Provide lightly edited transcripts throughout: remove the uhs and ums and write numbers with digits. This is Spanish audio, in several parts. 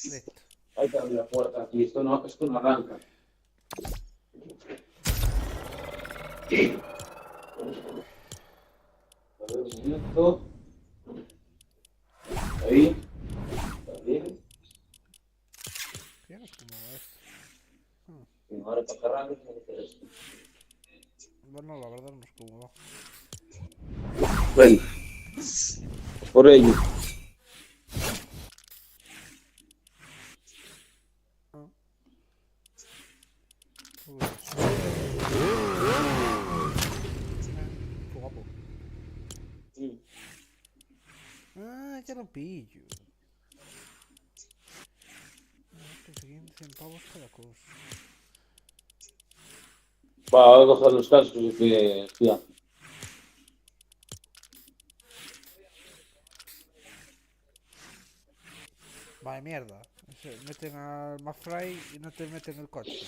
Listo. Hay que abrir la puerta aquí, esto no arranca. A ver, un minuto. Ahí. Está bien. Fíjate cómo va esto. Y ahora para que arranque tiene que hacer esto. Bueno, la verdad no es cómo va. Ven. Por ello. Ah, qué guapo. Ah, ya lo pillo. Conseguimos 100 pavos cada cosa. Va, voy a coger los cascos y que ya. Vaya mierda. Se meten al Mafray y no te meten el coche.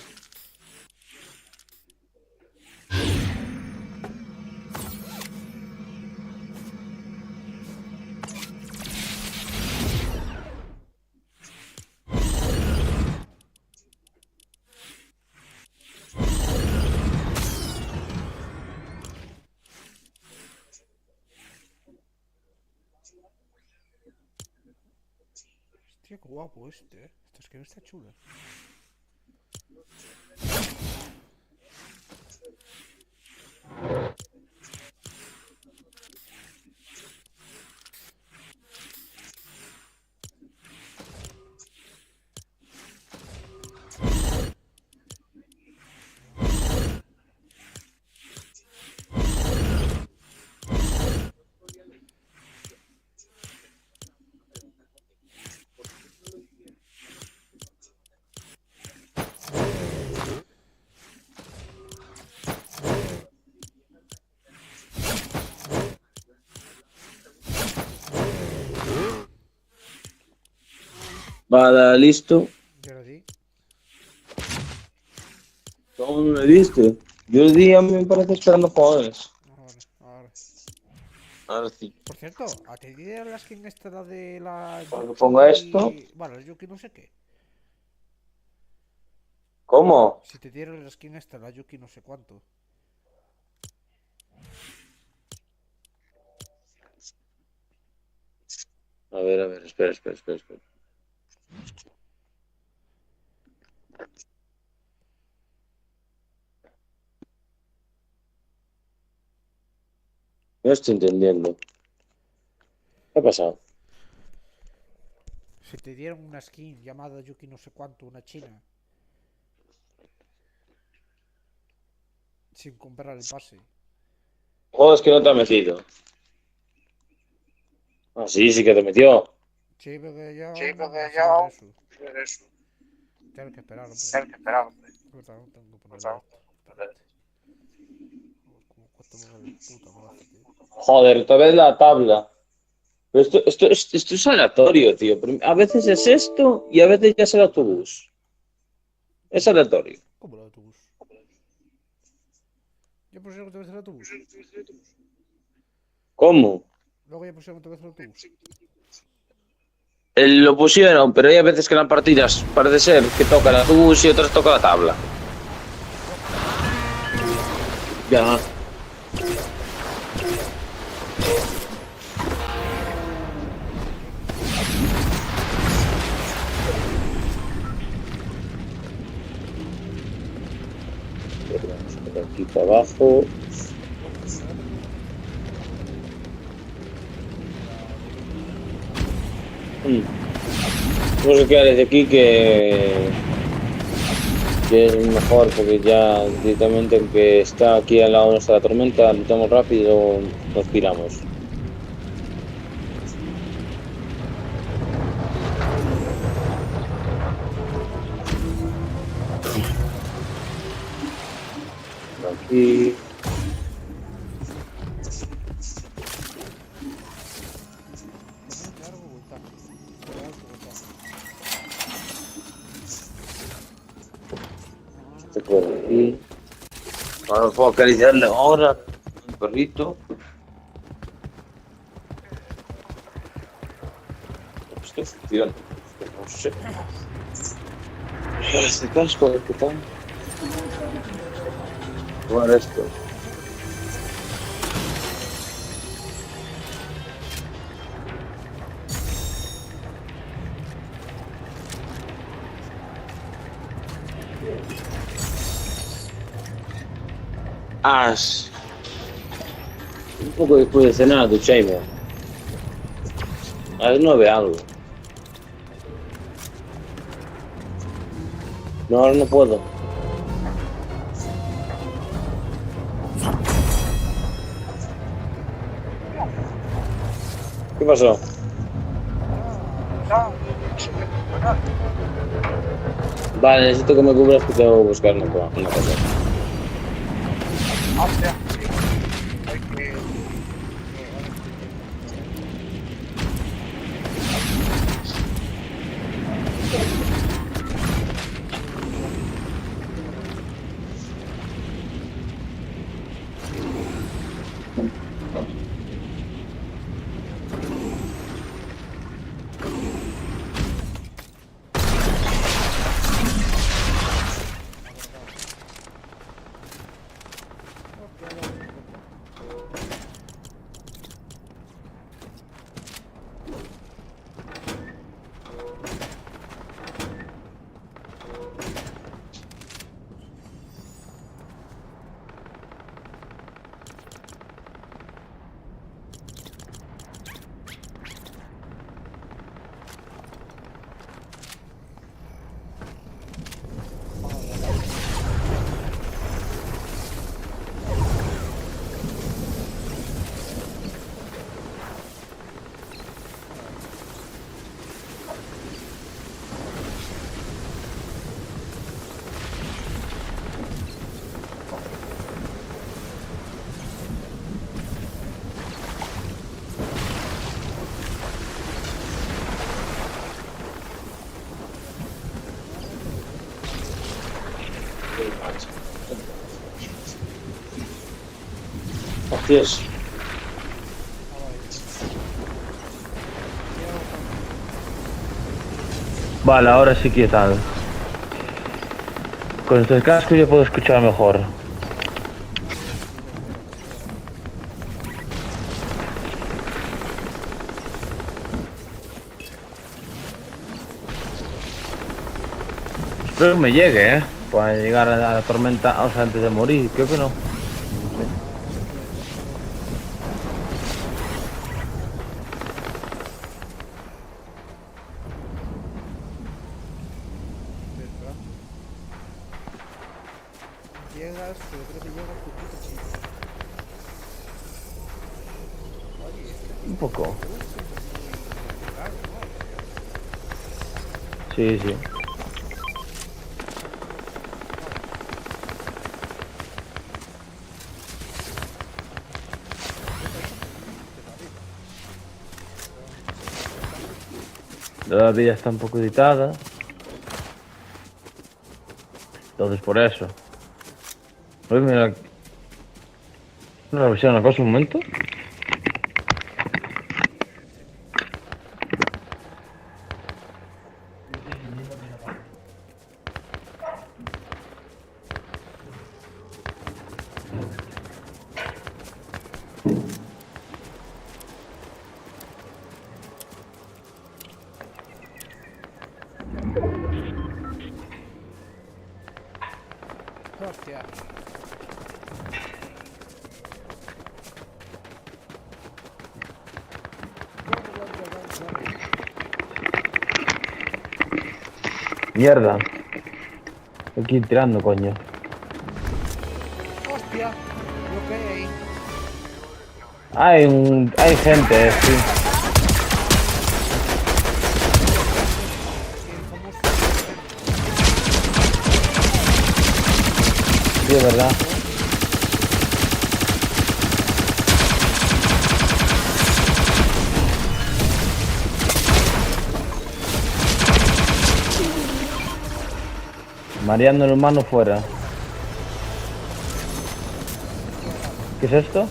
Hostia, qué guapo este, eh. Esta skin está chula. Va, listo. Yo lo di. ¿Cómo me diste? Yo el día me parece esperando jugadores. Ahora, ahora. Ahora sí. Por cierto, ¿a ti te dieron la skin esta la de la Para que ponga esto. Yuki? Bueno, la Yuki no sé qué. ¿Cómo? Si te dieron la skin esta, la Yuki no sé cuánto. A ver, espera. No estoy entendiendo. ¿Qué ha pasado? Si te dieron una skin llamada Yuki no sé cuánto, una china, sin comprar el pase. Joder, es que no te ha metido. Ah, sí, sí que te metió. Sí, porque yo Sí, aún porque sin yo ver aún eso. ver eso. Tengo que esperar, hombre. Tengo que esperar, hombre. Verdad, tengo que O ponerlo sea, esto. Espérate. Como cuesta me vale puta madre, tío. Joder, otra vez la tabla. Pero esto es aleatorio, tío. A veces es esto y a veces ya es el autobús. Es aleatorio. ¿Cómo el autobús? Ya pusieron otra vez el autobús. ¿Cómo? Luego ya pusieron otra vez el autobús. Lo pusieron, pero hay a veces que en las partidas parece ser que toca el autobús y otras toca la tabla. Ya. Vamos por aquí para abajo. Vamos a quedar desde aquí que es mejor porque ya directamente aunque está aquí al lado nuestra tormenta, lutamos rápido, nos piramos. Aquí. Tormenta largo voltaje. De alto voltaje. Este por aquí. Ahora puedo acariciarle ahora un perrito. Esto. Tío, no sé. Este casco, a ver qué tal. Probar esto. As. Un poco después de cenar, ducharme. A las 9 algo. No, ahora no puedo. ¿Qué pasó? No, Vale, necesito que me cubras que tengo que buscar una cosa. hostia. Hay que... Hostias. Vale, ahora sí que tal. Con este casco yo puedo escuchar mejor. Espero que me llegue, para llegar a la tormenta, o sea, antes de morir, creo que no. Llegas, pero creo que llegas poquito, chico. Oye, Un poco. claro, Sí, sí. La vida está un poco editada. Entonces por eso. Oye, mira. ¿No revisar una cosa un momento? hostia. Mierda. Aquí tirando, coño. Hostia, lo que hay ahí. Hay gente, sí. Sí, es verdad. Mareando el humano fuera. ¿Qué es esto?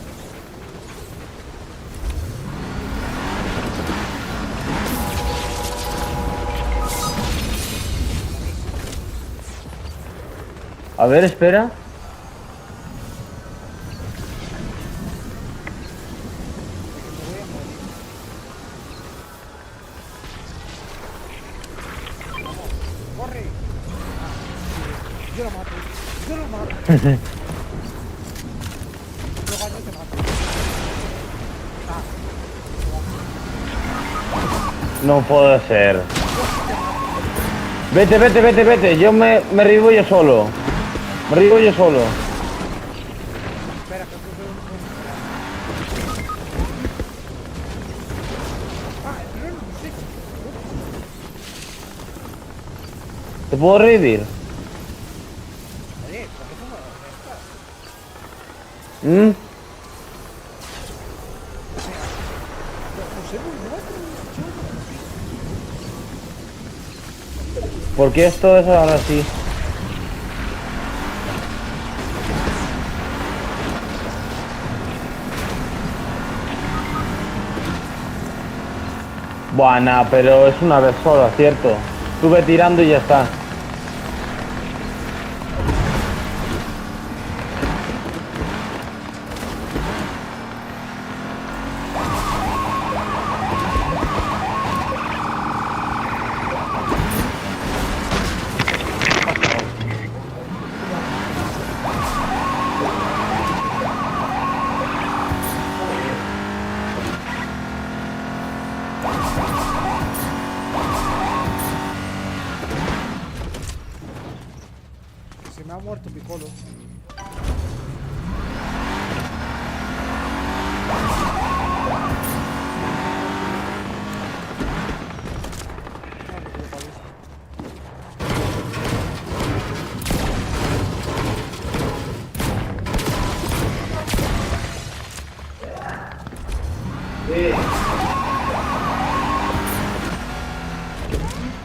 A ver, espera. Que me voy a morir. Vamos, corre. Ah, sí, yo lo mato. Yo lo mato. Yo gano y te mato. Ah, No puede ser. Vete, vete, vete, vete. Yo me revivo yo solo. Me revivo yo solo. espera, que puse un... Ah, pero no sé. ¿Te puedo revivir? Oye, ¿por qué no me das esta? ¿Mm? José muy muerto, ¿Por qué esto es ahora sí? Buena, pero es una vez sola, ¿cierto? Estuve tirando y ya está. se me ha muerto Piccolo.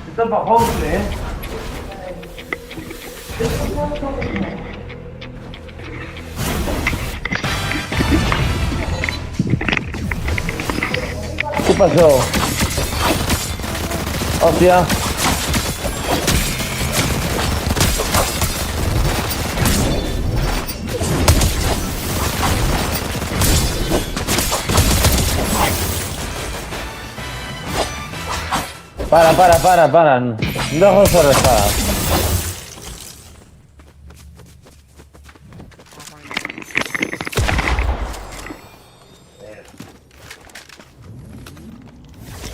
Esto es bajón, ¿eh? ¿Qué pasó? Hostia. Para. No dejo de rezar.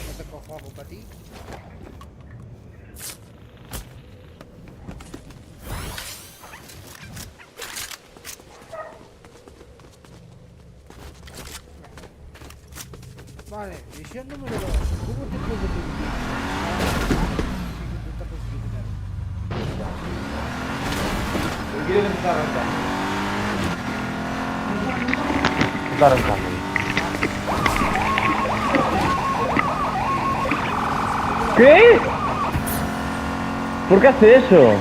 No te cojo algo para ti. Vale, misión número 2. ¿Cómo te puedo revivir? Intenta conseguir dinero. Está arrancando. ¿Qué? ¿Por qué hace eso?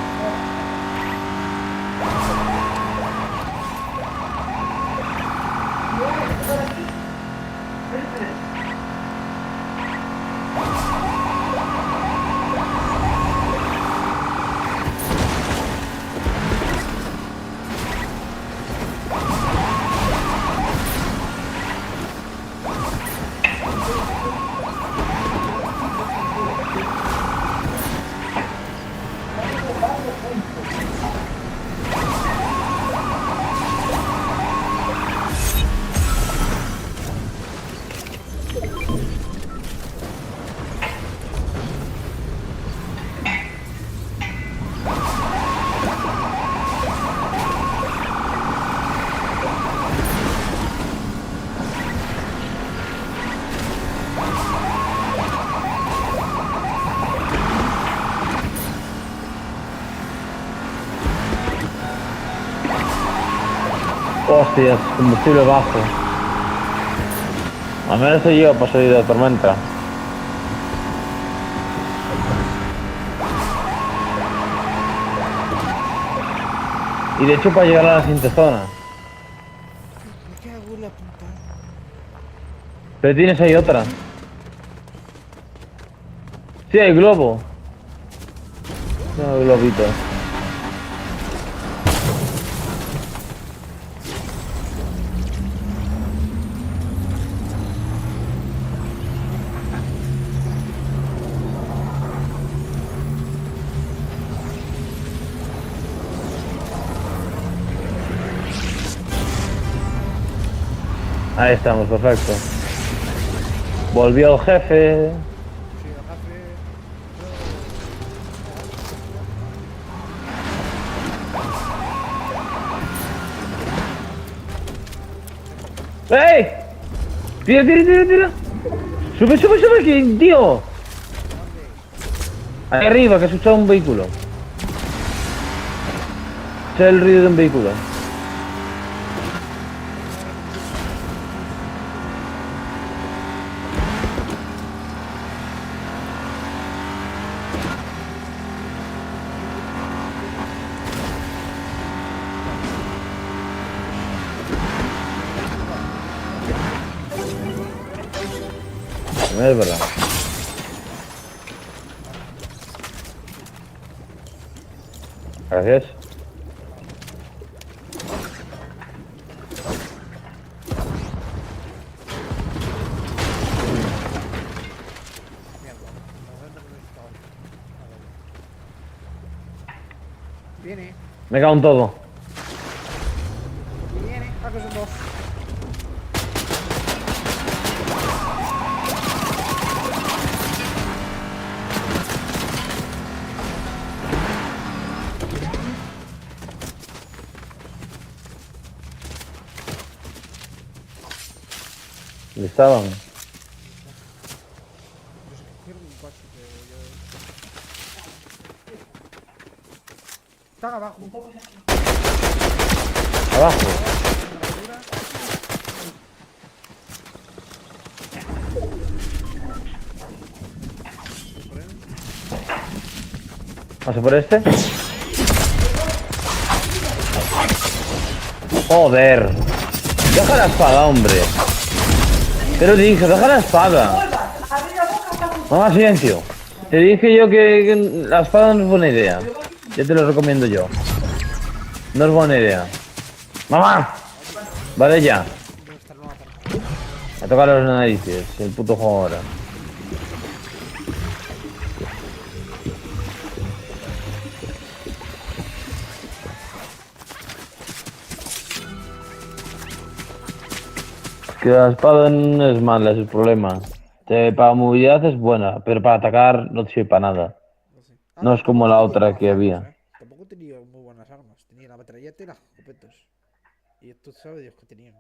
Hostias, combustible bajo. Al menos se llega para salir de la tormenta. Y de hecho para llegar a la siguiente zona. Me cago en la puta. Pero tienes ahí otra. Sí, hay globo. No, hay globitos. Ahí estamos, perfecto. Volvió el jefe. Sí, el jefe. ¡Ey! ¡Tira, tira, tira, tira! ¡Sube, sube, sube! ¡Que, tío! Ahí arriba, que he escuchado un vehículo. Es el ruido de un vehículo. No es verdad. Gracias. Mierda, ¿dónde me he estado? Viene, Me cago en todo. viene. Ah, que son dos. ¿Dónde estaban? Yo sé que cogieron un coche, pero yo... Están abajo. Abajo. ¿Paso por este? Joder. Deja la espada, hombre. Pero dije, deja la espada. Mamá, silencio. Te dije yo que la espada no es buena idea. Ya te lo recomiendo yo. No es buena idea. ¡Mamá! Vale ya. Debe estar no matan. Me toca los narices, el puto juego ahora. Es que la espada no es mala, es el problema. Para movilidad es buena, pero para atacar no te sirve para nada. No sé. No es como la tampoco otra tenía que buenas había. armas, Tampoco tenía muy buenas armas. Tenía la metralleta y las escopetas. Y esto sabe Dios que tenían.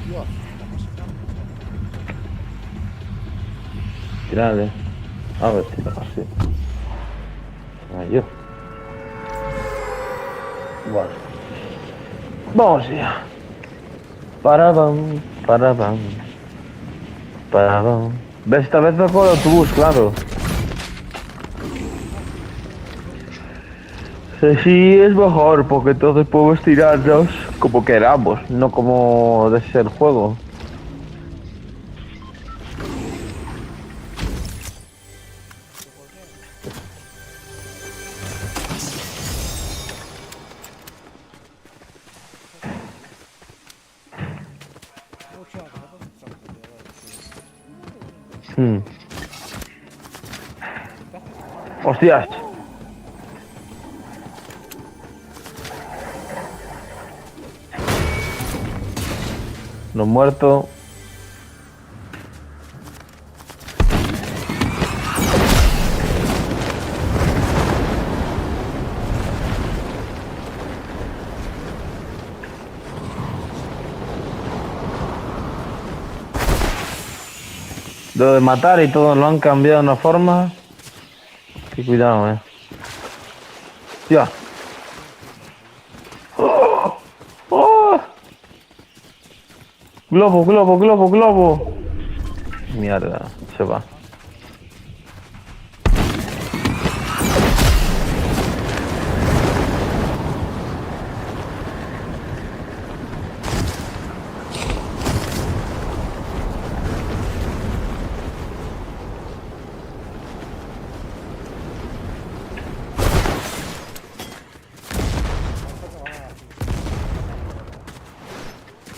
Dios, estamos sacando. Tirale. A ver, tira así. Ahí. Bueno. Vamos ya. Parabam, parabam. Parabam. ¿Ves? Esta vez me con el autobús, claro. Sí, es mejor, porque entonces podemos tirarnos como queramos, no como de ser juego. Mucho abajo, Hostias. No muerto. Lo de matar y todo lo han cambiado de una forma. Que cuidado, Ya. ¡Oh! ¡Oh! Globo, globo, globo, globo. Mierda, se va.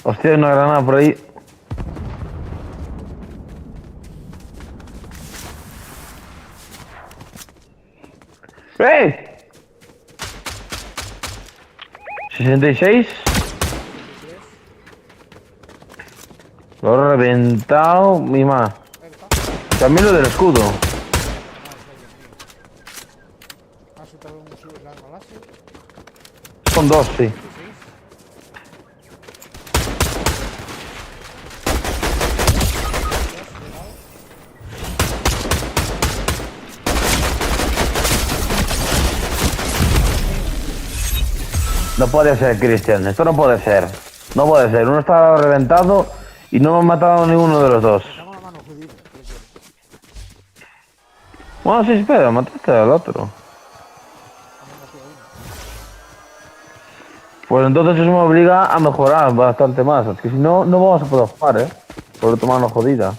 Hostia, hay una granada por ahí. ¡Eh! 66. Lo he reventado, mi ma. Ahí está. También lo del escudo. Ah, ¿has soltado un fusil de arma láser? Son dos, sí. 16. No puede ser, Cristian. Esto no puede ser. No puede ser. Uno está reventado y no hemos matado a ninguno de los dos. Dame la mano, jodido. Bueno, sí, espera, mataste al otro. Pues entonces eso me obliga a mejorar bastante más. Es que si no, no vamos a poder jugar, ¿eh? Por tu mano jodida.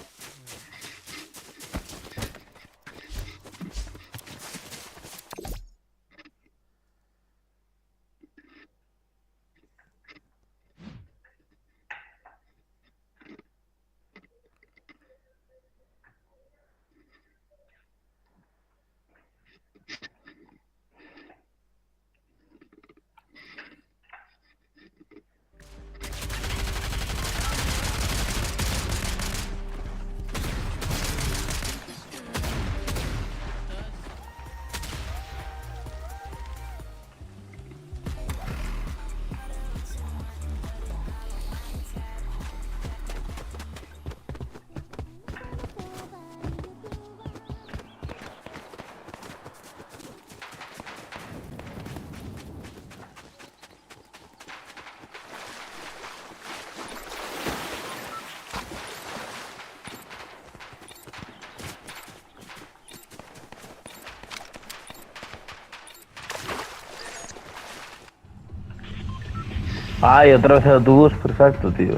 Ay, otra vez el autobús, perfecto, tío.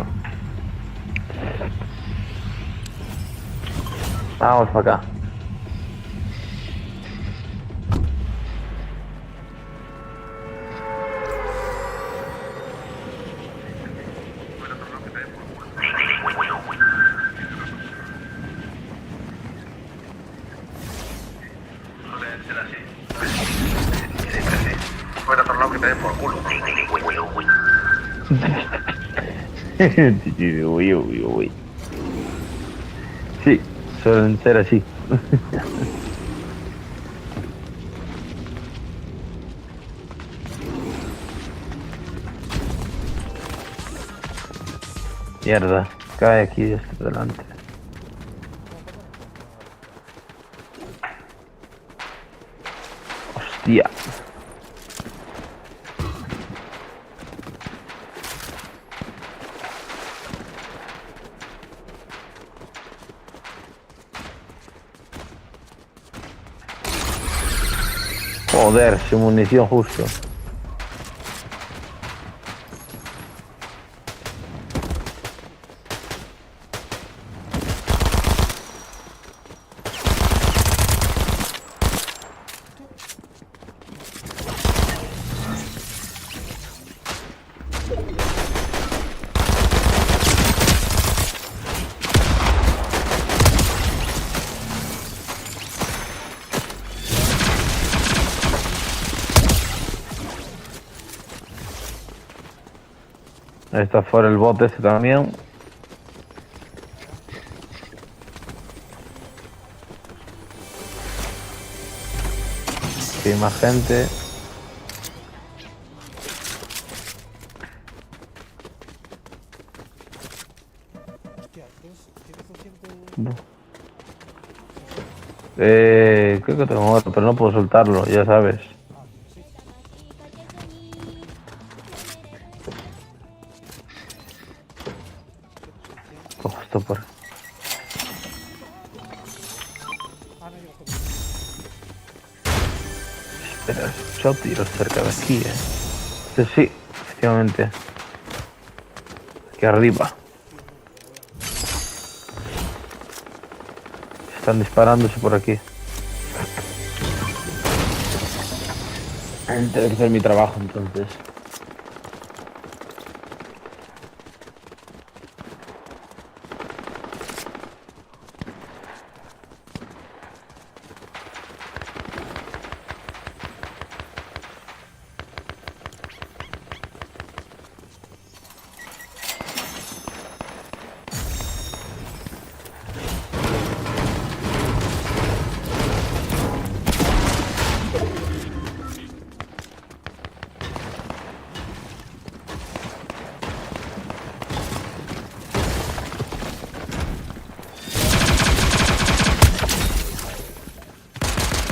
Vamos para acá. Fuera por lado que te den por culo. Uy, uy, uy. Sí, suelen ser así. Mierda, cae aquí desde delante. Hostia. Joder, sin munición justo. Ahí está fuera el bot ese también. Aquí hay más gente. Hostia, ¿tienes 200? No. Creo que tengo otro, pero no puedo soltarlo, ya sabes. Ah, sí. Cojo esto por... Pero he escuchado tiros cerca de aquí, Sí, efectivamente. Aquí arriba. Están disparándose por aquí. Tengo que hacer mi trabajo entonces.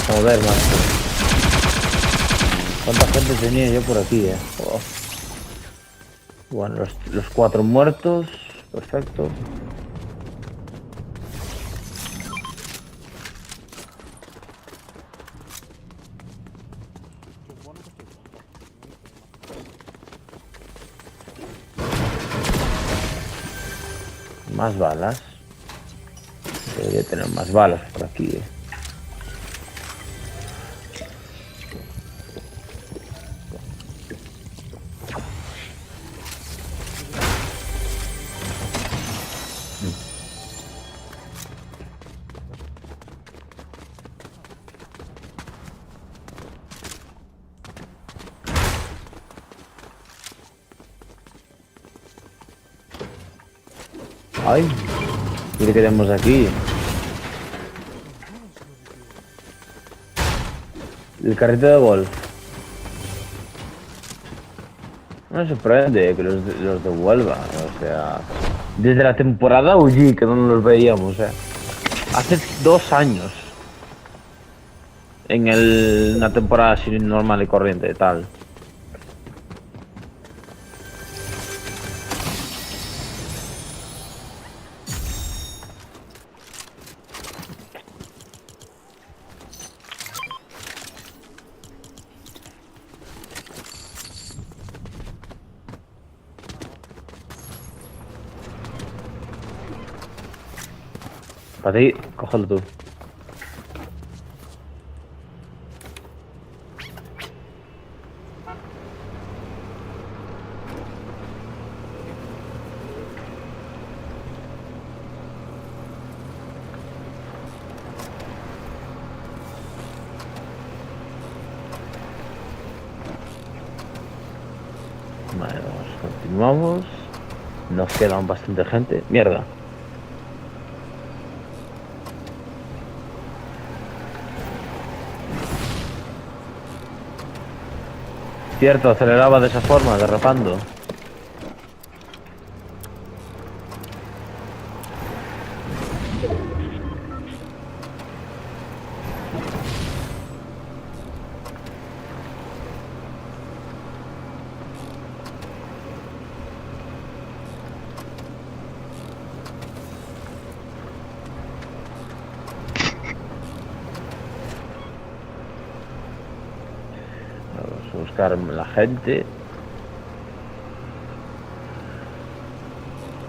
Joder, macho. ¿Cuánta gente tenía yo por aquí, Oh. Bueno, los 4 muertos. Perfecto. Más balas. Debería tener más balas por aquí, Ay, mire que tenemos aquí. El carrito de golf. No me sorprende que los devuelvan, o sea... Desde la temporada UG, que no los veíamos, hace 2 años. En una temporada así normal y corriente y tal. Para ti, cógelo tú. Vale, continuamos. Nos quedan bastante gente. Mierda. Cierto, aceleraba de esa forma, derrapando. Vamos a buscar la gente.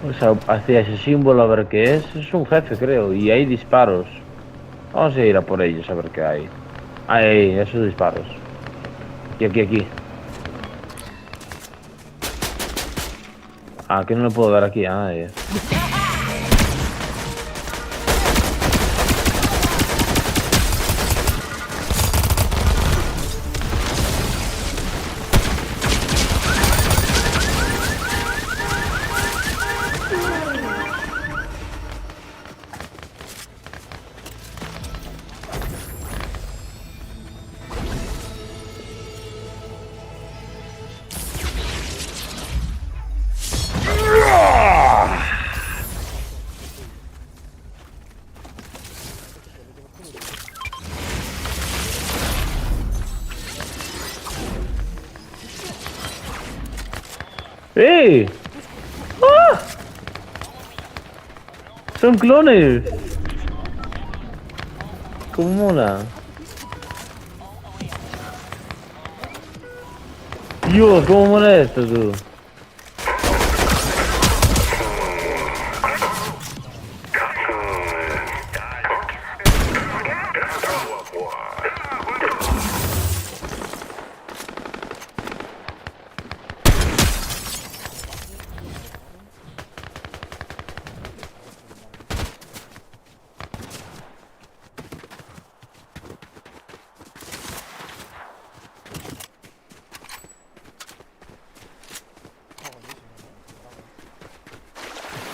O sea, hacia ese símbolo a ver qué es. Es un jefe, creo. Y hay disparos. Vamos a ir a por ellos a ver qué hay. Ahí, esos disparos. Y aquí. Ah, que no le puedo dar aquí a nadie. ¡Eh! ¡Ah! ¡Son clones! ¿Cómo mola? Dios, ¿cómo mola esto, tú?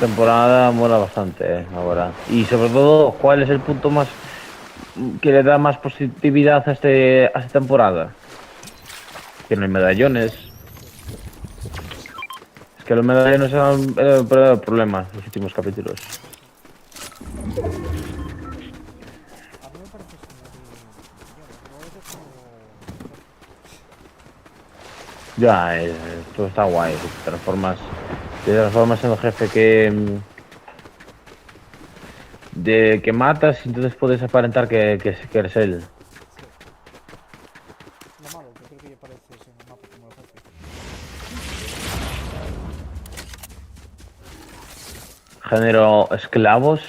Temporada mola bastante, ahora. Y sobre todo, ¿cuál es el punto más que le da más positividad a esta temporada? Que no hay medallones. Es que los medallones eran el problema en los últimos capítulos. A mí me parece como de... No es como... Ya, esto está guay. Te transformas en el jefe que matas y entonces puedes aparentar que eres él. Lo malo, que creo que ya apareces en el mapa como el jefe. Género esclavos.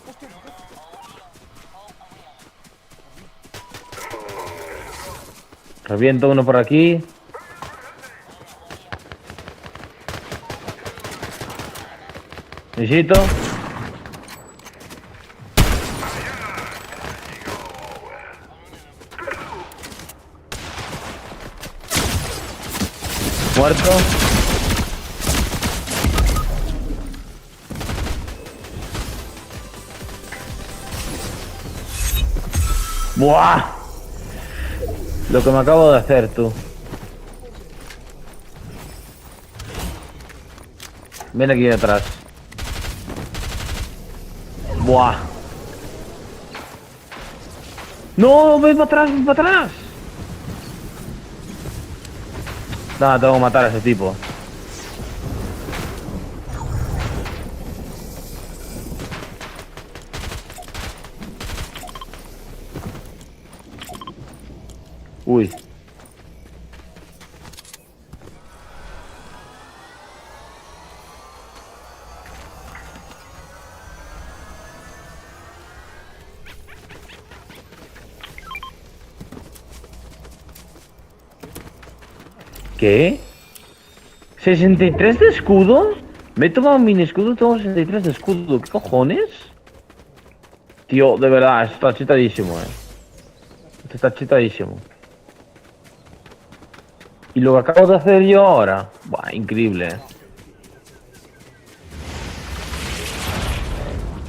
¡Hostia, mi jefe! Reviento uno por aquí. Visito. Muerto. ¡Buah! Lo que me acabo de hacer, tú. Ven aquí detrás. ¡Buah! ¡No! ¡Ven para atrás! ¡Ven para atrás! Nada, tengo que matar a ese tipo. Uy. ¿Qué? ¿63 de escudo? Me he tomado un mini escudo y tengo 63 de escudo. ¿Qué cojones? Tío, de verdad, esto está chetadísimo, Esto está chetadísimo. Y lo que acabo de hacer yo ahora. Buah, increíble,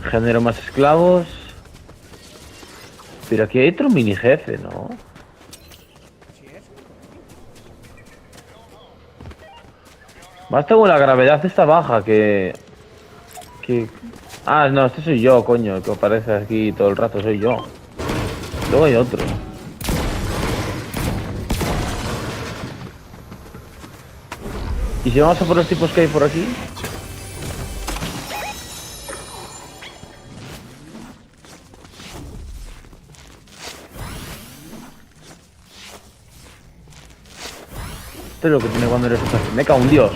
Genero más esclavos. Pero aquí hay otro mini jefe, ¿no? Sí es. Más tengo la gravedad esta baja Ah, no, este soy yo, coño, el que aparece aquí todo el rato soy yo. Luego hay otro. ¿Y si vamos a por los tipos que hay por aquí? Esto es lo que tiene cuando eres un... Me cago un dios.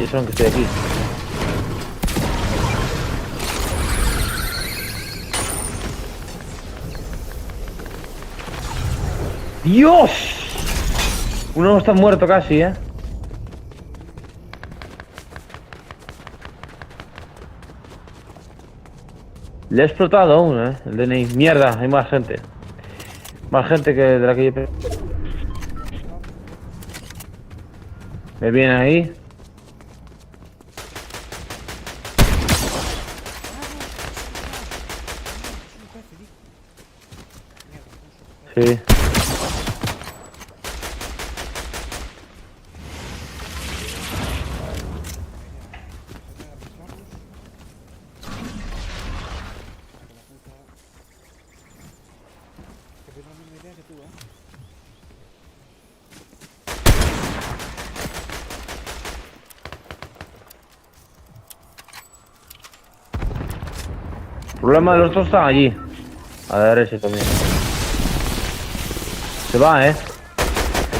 Y eso aunque estoy aquí. ¡Dios! Uno está muerto casi, Le he explotado aún, el DNI. Mierda, hay más gente. Más gente que de la que yo... Me viene ahí. Sí. Que tengo la misma idea que tú, El problema de los otros están allí. A la derecha también. Se va, El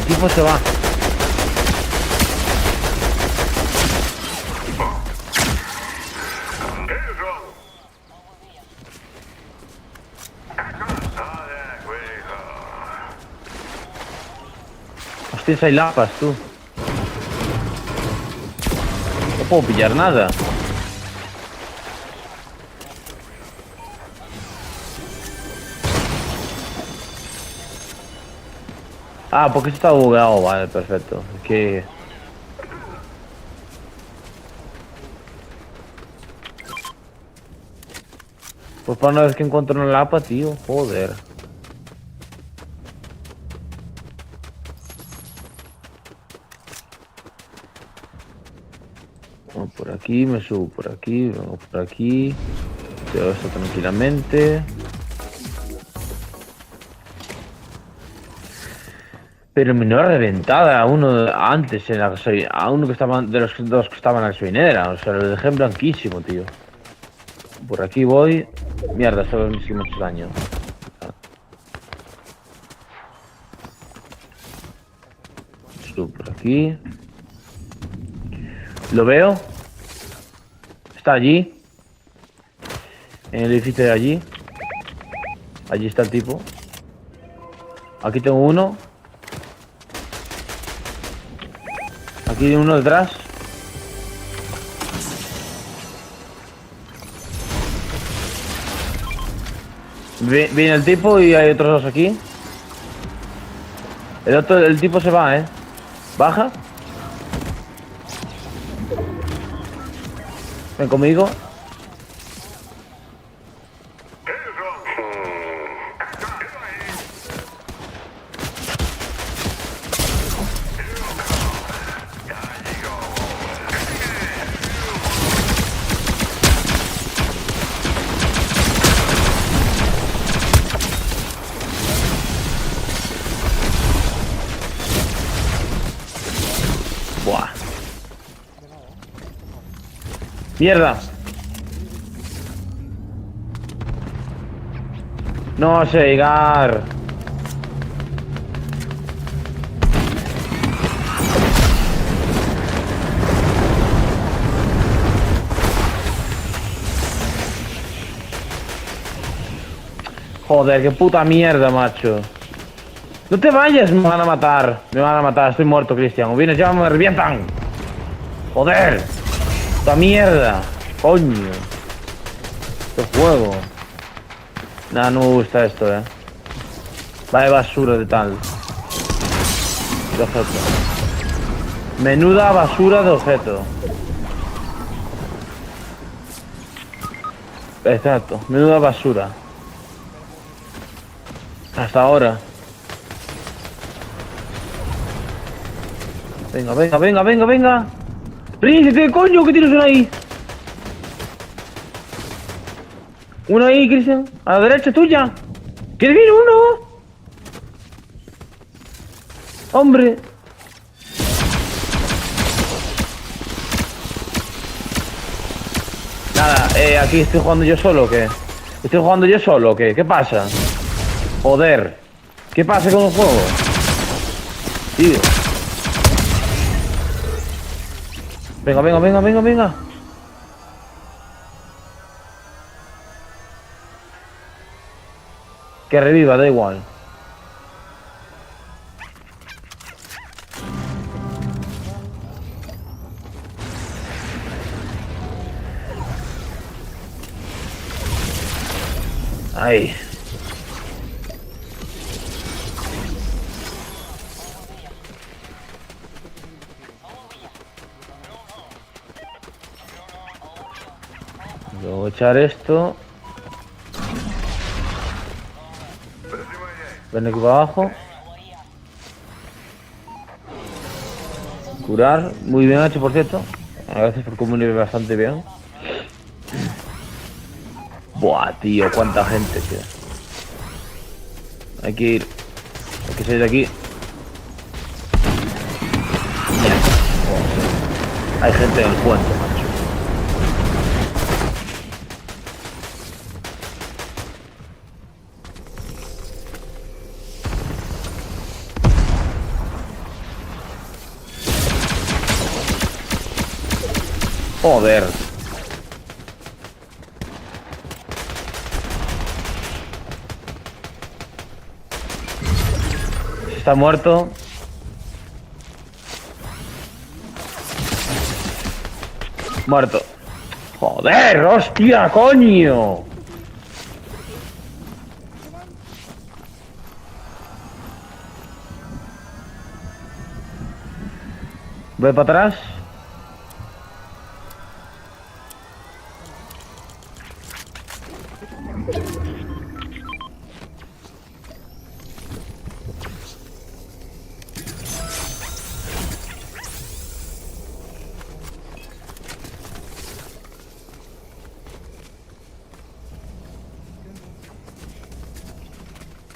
tipo se va. Hostia, hay lapas, tú. No puedo pillar nada. Ah, porque está bugueado, vale, perfecto. Es que... Pues para una vez que encuentro una lapa, tío, joder. Vamos por aquí, me subo por aquí, vamos por aquí. Veo esto tranquilamente. Pero me no reventada a uno antes en la gasolinera, a uno que estaban de los dos que estaban en la gasolinera, o sea, lo dejé en blanquísimo, tío. Por aquí voy. Mierda, solo me hice mucho daño. Subo por aquí. Lo veo. Está allí. En el edificio de allí. Allí está el tipo. Aquí tengo uno. Aquí hay uno detrás. Viene el tipo y hay otros dos aquí. El tipo se va, Baja. Ven conmigo. Buah. Mierda. No sé llegar. Joder, qué puta mierda, macho. No te vayas, me van a matar. Me van a matar, estoy muerto, Cristian. O vienes ya, me revientan. Joder. Puta mierda. Coño. Este juego. Nah, no me gusta esto, Vaya basura de tal. De objeto. Menuda basura de objeto. Exacto, menuda basura. Hasta ahora. Venga, venga, venga, venga, venga. ¡Príncipe, coño! ¿Qué tienes uno ahí? Uno ahí, Cristian. A la derecha tuya. ¡Que viene uno! ¡Hombre! Nada, aquí estoy jugando yo solo, ¿o qué? ¿Estoy jugando yo solo, o qué? ¿Qué pasa? Joder. ¿Qué pasa con el juego? Tío. Venga, venga, venga, venga, venga. Que reviva, da igual. Ahí. Voy a echar esto. Ven aquí para abajo. Curar. Muy bien hecho, por cierto. Gracias por comunicar bastante bien. Buah, tío, cuánta gente, tío. Hay que ir. Hay que salir de aquí. Mierda. Hay gente en el puente, macho. Joder. Está muerto. Muerto. Joder, hostia, coño. Voy para atrás.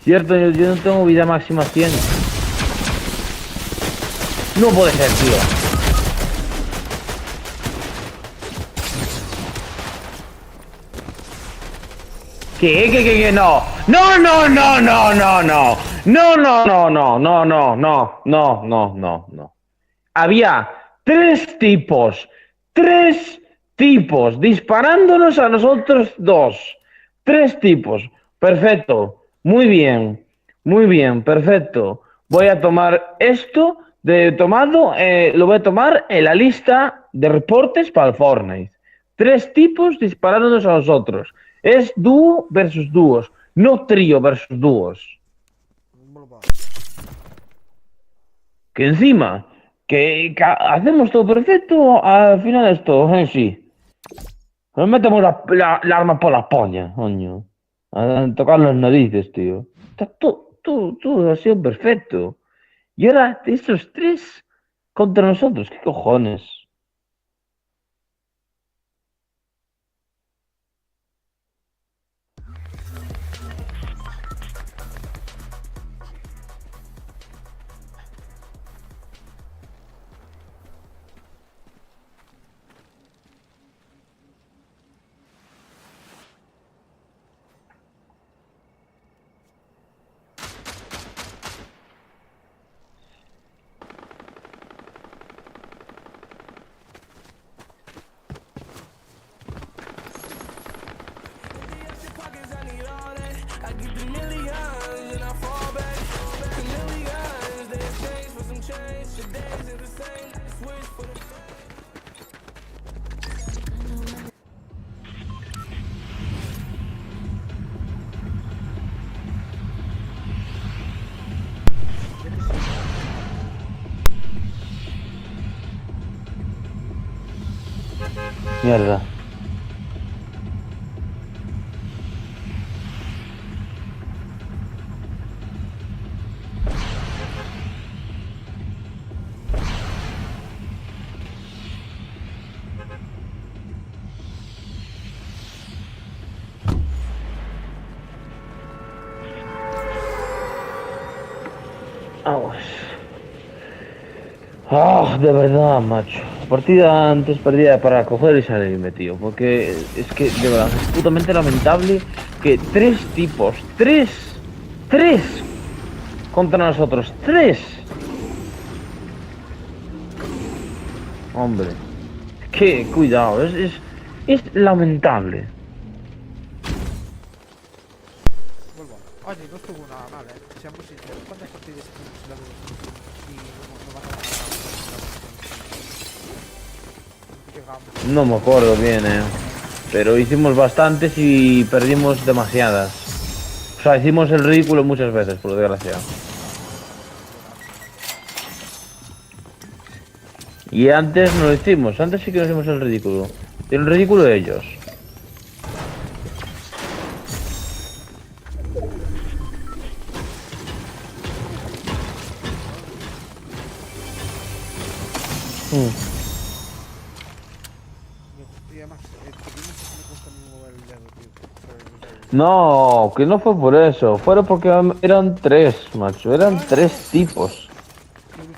Cierto, yo no tengo vida máxima 100. No puede ser, tío. ¿Qué? No. No, no, no, no, no, no. No, no, no, no, no, no, no, no, no, no, no. Había tres tipos disparándonos a nosotros dos. Tres tipos. Perfecto. Muy bien, perfecto. Voy a tomar esto de tomado, lo voy a tomar en la lista de reportes para el Fortnite. Tres tipos disparándonos a nosotros. Es dúo versus dúos, no trío versus dúos. Vuelvo a- Que encima, que hacemos todo perfecto, al final esto, sí. Nos metemos la arma por la polla, coño. A tocar las narices, tío. Está todo ha sido perfecto. Y ahora, estos tres contra nosotros, ¿qué cojones? Mierda. Vamos. Ah, de verdad, macho. Partida antes perdida para coger y salirme, tío. Porque es que, de verdad, es putamente lamentable que tres tipos, tres contra nosotros, tres. Hombre, que cuidado, es lamentable. Vuelvo. Oye, no estuvo nada mal, seamos sinceros. ¿Cuántas partidas tuvimos en la vida? Y no vas a ganar. Llegamos. No me acuerdo bien, pero hicimos bastantes y perdimos demasiadas. O sea, hicimos el ridículo muchas veces, por desgracia. Y antes no lo hicimos, antes sí que nos hicimos el ridículo. Y el ridículo de ellos. Y además, tuvimos que me cuesta a mí mover el dedo, tío. No, que no fue por eso, fueron porque eran tres, macho, eran tres tipos.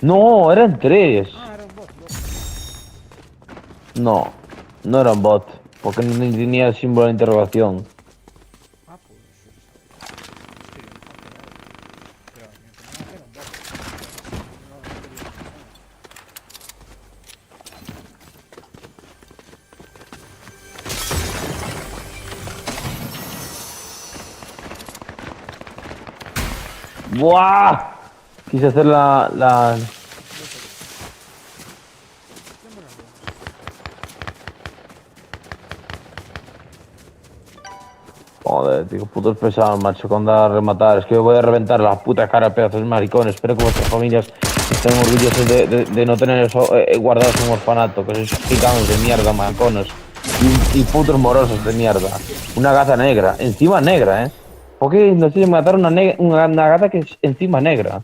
No, eran tres. Ah, era un bot, No, no eran bot, porque no tenía el símbolo de interrogación. Ah, pues. Sí, pero era un bot. No, ¡Buah! Quise hacer la... Joder, tío, putos pesados, macho, con dar a rematar. Es que yo voy a reventar la puta cara a pedazos de maricones. Espero que vuestras familias estén orgullosos de no tener eso guardados en un orfanato. Que sois gigantes de mierda, maricones. Y putos morosos de mierda. Una gata negra. Encima negra, ¿eh? ¿Por qué no tienen que matar una gata que es encima negra?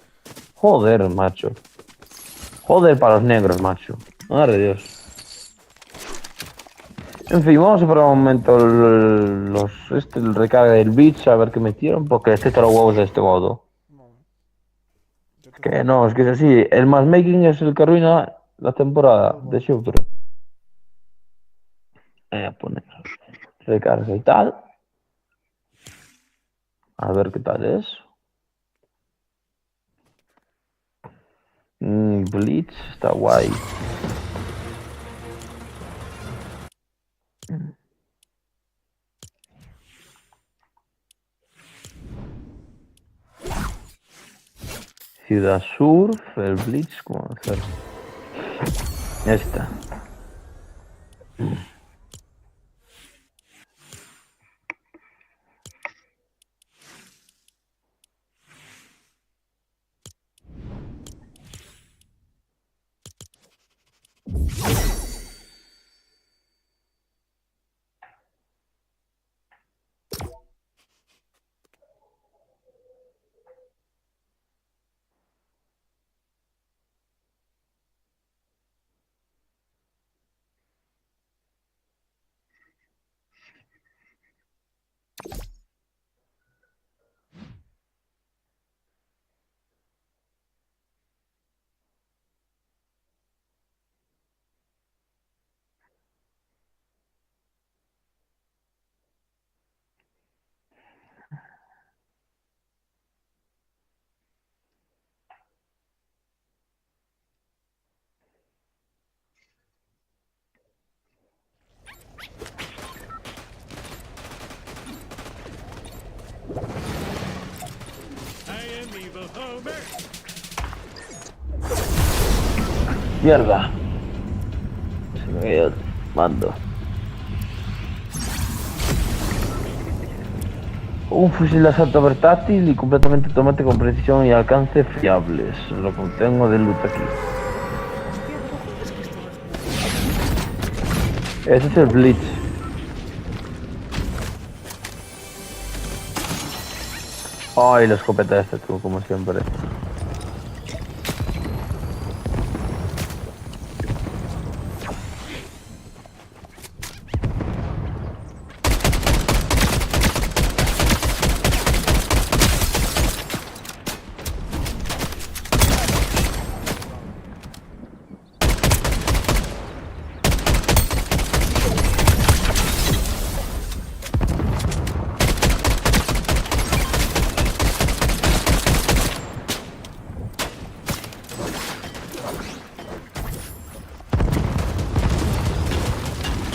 Joder, macho. Joder para los negros, macho. Madre de Dios. En fin, vamos a probar un momento el recarga del Beach a ver qué metieron, porque este todos los huevos de este modo. No. Yo te Que no, es que es así. El matchmaking es el que arruina la temporada de siempre. Voy a poner recarga y tal. A ver qué tal es. Bleach está guay. Ciudad Surf, el Bleach, ¿cómo hacer? Esta. Mierda. Se me cayó el mando. Un fusil de asalto versátil y completamente automático con precisión y alcance fiables. Lo que tengo de loot aquí. Ese es el Blitz. Ay, la escopeta esta, tú, como siempre.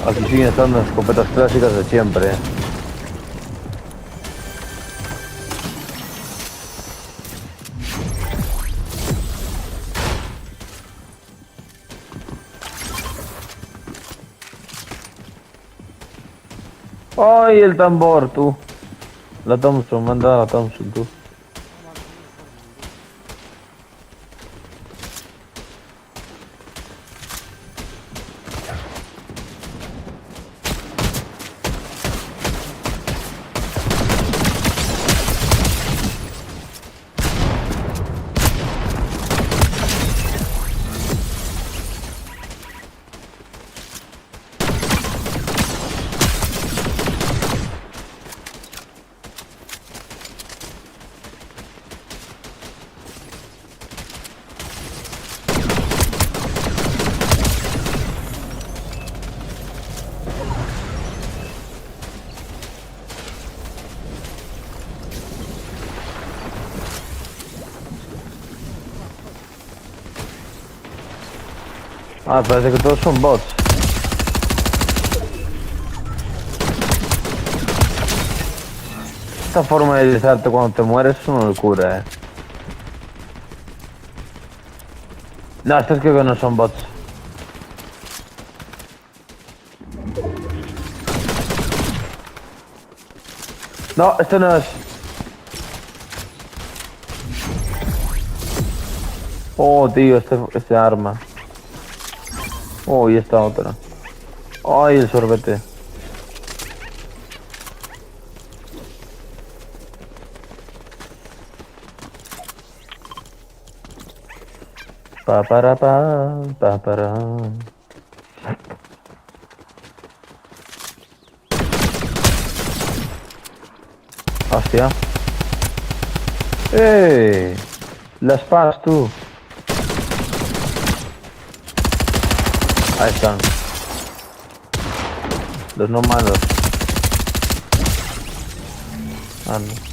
Aquí siguen estando las escopetas clásicas de siempre. ¡Ay, el tambor, tú! La Thompson, manda la Thompson, tú. Ah, parece que todos son bots. Esta forma de deslizarte cuando te mueres es una locura, No, estos creo que no son bots. No, esto no es. Oh, tío, este arma. Oh, y esta otra. Ay, el sorbete. Pa para pa para. Hostia. ¡Eh! Las paz, tú. Ahí están. Los no malos. Ah, no.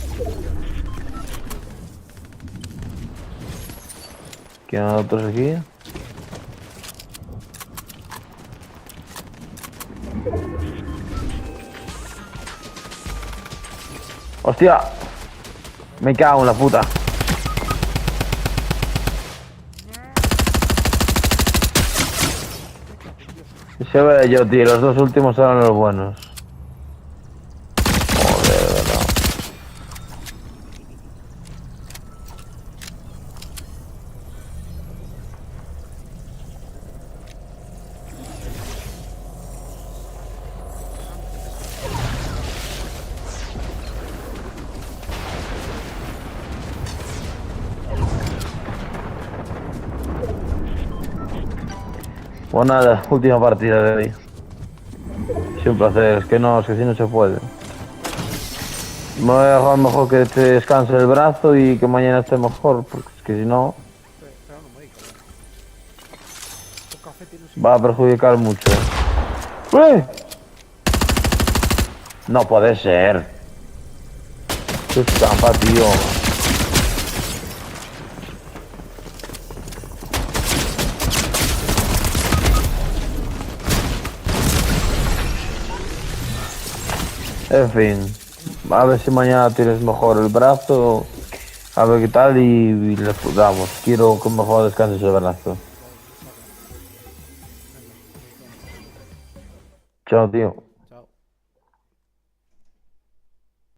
¿Quedan otros aquí? ¡Hostia! Me cago en la puta. Se ve yo, tío. Los dos últimos eran los buenos. Joder, verdad. Pues nada, última partida de hoy. Sí, un placer, es que si no se puede. Me voy a dejar mejor que te descanse el brazo y que mañana esté mejor, porque es que si no Pero no me digas. Tu café tiene un va a perjudicar mucho. No puede ser. Qué estampa, tío. En fin, a ver si mañana tienes mejor el brazo, a ver qué tal y le damos. Quiero que mejor descanses el brazo. Chao, tío.